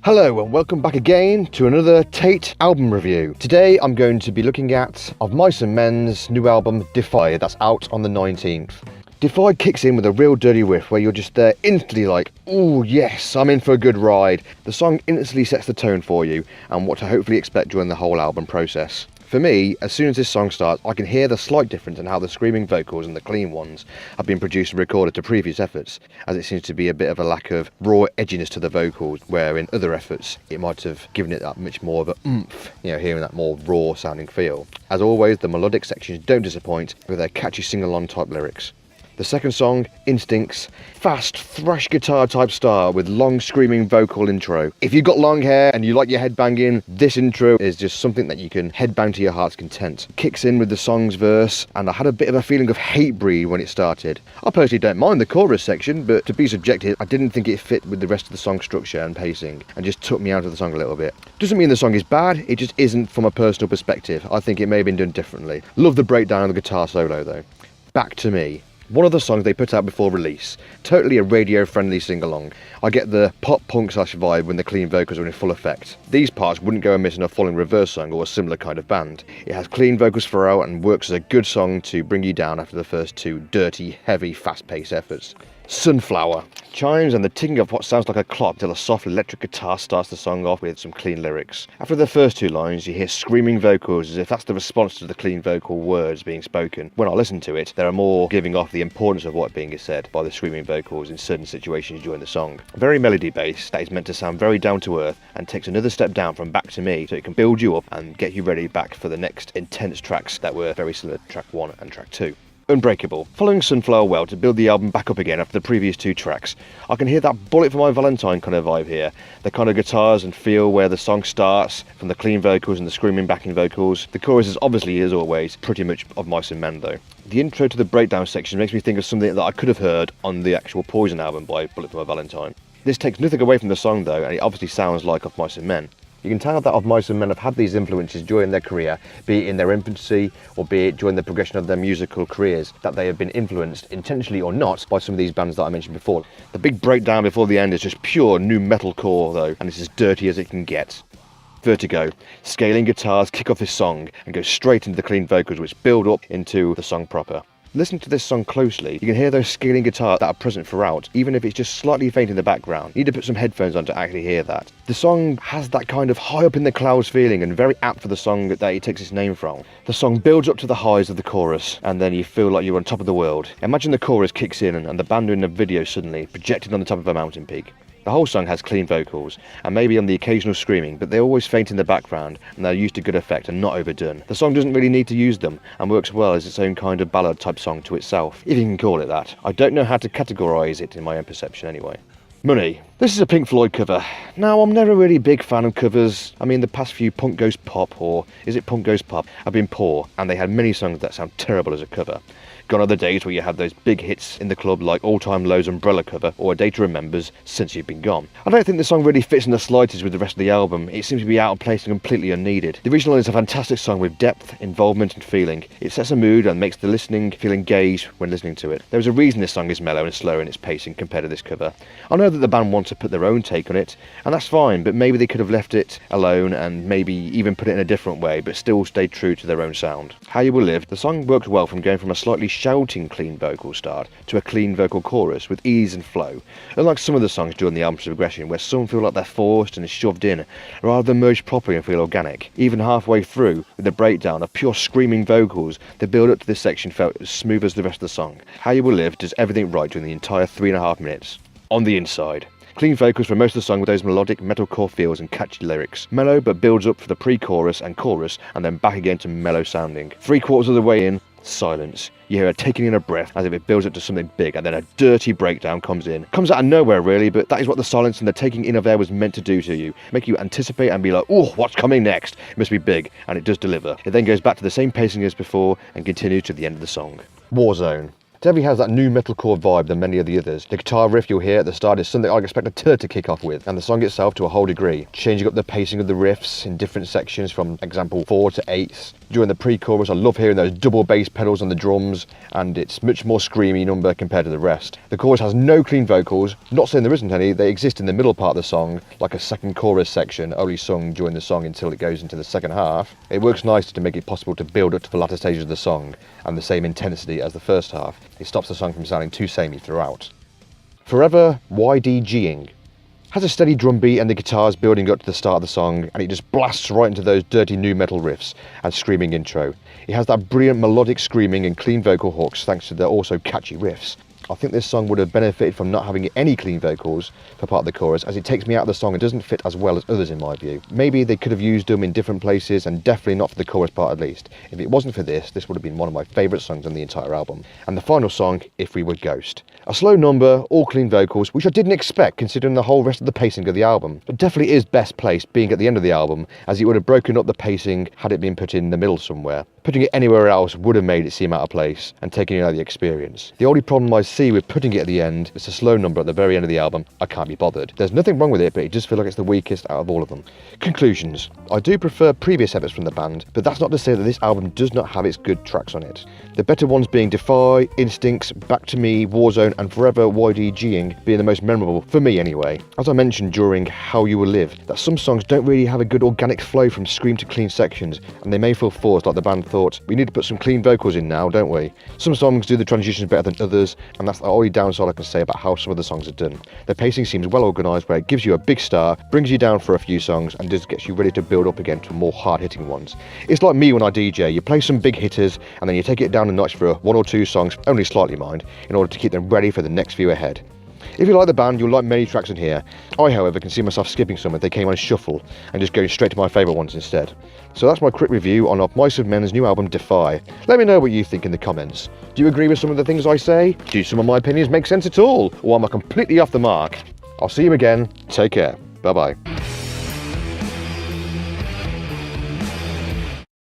Hello and welcome back again to another Tate album review. Today I'm going to be looking at Of Mice and Men's new album Defy, that's out on the 19th. Defy kicks in with a real dirty riff where you're just there instantly like, ooh yes, I'm in for a good ride. The song instantly sets the tone for you and what to hopefully expect during the whole album process. For me, as soon as this song starts, I can hear the slight difference in how the screaming vocals and the clean ones have been produced and recorded to previous efforts, as it seems to be a bit of a lack of raw edginess to the vocals, where in other efforts it might have given it that much more of a oomph, hearing that more raw sounding feel. As always, the melodic sections don't disappoint with their catchy sing-along type lyrics. The second song, Instincts, fast thrash guitar type style with long screaming vocal intro. If you've got long hair and you like your headbanging, this intro is just something that you can headbang to your heart's content. Kicks in with the song's verse, and I had a bit of a feeling of Hatebreed when it started. I personally don't mind the chorus section, but to be subjective, I didn't think it fit with the rest of the song structure and pacing, and just took me out of the song a little bit. Doesn't mean the song is bad, it just isn't from a personal perspective. I think it may have been done differently. Love the breakdown of the guitar solo though. Back to Me. One of the songs they put out before release, totally a radio-friendly sing-along. I get the pop-punk / vibe when the clean vocals are in full effect. These parts wouldn't go amiss in a Falling Reverse song or a similar kind of band. It has clean vocals throughout and works as a good song to bring you down after the first two dirty, heavy, fast-paced efforts. Sunflower. Chimes and the ticking of what sounds like a clock till a soft electric guitar starts the song off with some clean lyrics. After the first two lines, you hear screaming vocals as if that's the response to the clean vocal words being spoken. When I listen to it, there are more giving off the importance of what being said by the screaming vocals in certain situations during the song. Very melody based, that is meant to sound very down to earth and takes another step down from Back to Me, so it can build you up and get you ready back for the next intense tracks that were very similar to track 1 and track 2. Unbreakable. Following Sunflower well to build the album back up again after the previous two tracks, I can hear that Bullet for My Valentine kind of vibe here. The kind of guitars and feel where the song starts, from the clean vocals and the screaming backing vocals. The chorus is obviously, as always, pretty much Of Mice and Men though. The intro to the breakdown section makes me think of something that I could have heard on the actual Poison album by Bullet for My Valentine. This takes nothing away from the song though, and it obviously sounds like Of Mice and Men. You can tell that Of Mice and Men have had these influences during their career, be it in their infancy or be it during the progression of their musical careers, that they have been influenced, intentionally or not, by some of these bands that I mentioned before. The big breakdown before the end is just pure nu-metalcore though, and it's as dirty as it can get. Vertigo. Scaling guitars kick off this song and go straight into the clean vocals which build up into the song proper. Listening to this song closely, you can hear those scaling guitars that are present throughout, even if it's just slightly faint in the background. You need to put some headphones on to actually hear that. The song has that kind of high up in the clouds feeling and very apt for the song that it takes its name from. The song builds up to the highs of the chorus and then you feel like you're on top of the world. Imagine the chorus kicks in and the band in the video suddenly projected on the top of a mountain peak. The whole song has clean vocals, and maybe on the occasional screaming, but they always faint in the background, and they're used to good effect and not overdone. The song doesn't really need to use them, and works well as its own kind of ballad type song to itself, if you can call it that. I don't know how to categorise it in my own perception anyway. Money. This is a Pink Floyd cover. Now, I'm never really a big fan of covers. I mean, the past few Punk Goes Pop, or is it Punk Goes Pop, have been poor, and they had many songs that sound terrible as a cover. Gone are the days where you have those big hits in the club like All Time Low's Umbrella cover or A Day to Remember's Since You've Been Gone. I don't think the song really fits in the slightest with the rest of the album. It seems to be out of place and completely unneeded. The original is a fantastic song with depth, involvement and feeling. It sets a mood and makes the listening feel engaged when listening to it. There's a reason this song is mellow and slow in its pacing compared to this cover. I know that the band wants to put their own take on it, and that's fine, but maybe they could have left it alone and maybe even put it in a different way, but still stayed true to their own sound. How You Will Live. The song works well from going from a slightly shouting clean vocal start to a clean vocal chorus with ease and flow, unlike some of the songs during the album's progression where some feel like they're forced and shoved in rather than merged properly and feel organic. Even halfway through, with the breakdown of pure screaming vocals, the build up to this section felt as smooth as the rest of the song. How You Will Live does everything right during the entire 3.5 minutes. On the Inside. Clean vocals for most of the song with those melodic metalcore feels and catchy lyrics. Mellow but builds up for the pre-chorus and chorus and then back again to mellow sounding. 3/4 of the way in, silence. You hear her taking in a breath as if it builds up to something big, and then a dirty breakdown comes in. Comes out of nowhere really, but that is what the silence and the taking in of air was meant to do to you. Make you anticipate and be like, oh, what's coming next? It must be big, and it does deliver. It then goes back to the same pacing as before and continues to the end of the song. Warzone. Defy has that new metalcore vibe than many of the others. The guitar riff you'll hear at the start is something I'd expect a turd to kick off with, and the song itself to a whole degree, changing up the pacing of the riffs in different sections from example 4 to 8. During the pre-chorus I love hearing those double bass pedals on the drums, and it's much more screamy number compared to the rest. The chorus has no clean vocals, not saying there isn't any, they exist in the middle part of the song, like a second chorus section only sung during the song until it goes into the second half. It works nicely to make it possible to build up to the latter stages of the song, and the same intensity as the first half. It stops the song from sounding too samey throughout. Forever YDGing. Has a steady drum beat and the guitars building up to the start of the song, and it just blasts right into those dirty nu metal riffs and screaming intro. It has that brilliant melodic screaming and clean vocal hooks thanks to the also catchy riffs. I think this song would have benefited from not having any clean vocals for part of the chorus, as it takes me out of the song and doesn't fit as well as others in my view. Maybe they could have used them in different places, and definitely not for the chorus part at least. If it wasn't for this would have been one of my favourite songs on the entire album. And the final song, If We Were Ghost. A slow number, all clean vocals, which I didn't expect considering the whole rest of the pacing of the album, but definitely is best placed being at the end of the album, as it would have broken up the pacing had it been put in the middle somewhere. Putting it anywhere else would have made it seem out of place and taken you out of the experience. The only problem I see with putting it at the end is a slow number at the very end of the album. I can't be bothered. There's nothing wrong with it, but it does feel like it's the weakest out of all of them. Conclusions. I do prefer previous efforts from the band, but that's not to say that this album does not have its good tracks on it. The better ones being Defy, Instincts, Back to Me, Warzone and Forever YDGing being the most memorable, for me anyway. As I mentioned during How You Will Live, that some songs don't really have a good organic flow from scream to clean sections, and they may feel forced, like the band thought, we need to put some clean vocals in now, don't we? Some songs do the transitions better than others, and that's the only downside I can say about how some of the songs are done. The pacing seems well organised, where it gives you a big start, brings you down for a few songs, and just gets you ready to build up again to more hard-hitting ones. It's like me when I DJ, you play some big hitters, and then you take it down a notch for one or two songs, only slightly mind, in order to keep them ready for the next few ahead. If you like the band, you'll like many tracks in here. I, however, can see myself skipping some if they came on shuffle and just going straight to my favourite ones instead. So that's my quick review on Mice of Men's new album Defy. Let me know what you think in the comments. Do you agree with some of the things I say? Do some of my opinions make sense at all? Or am I completely off the mark? I'll see you again. Take care. Bye bye.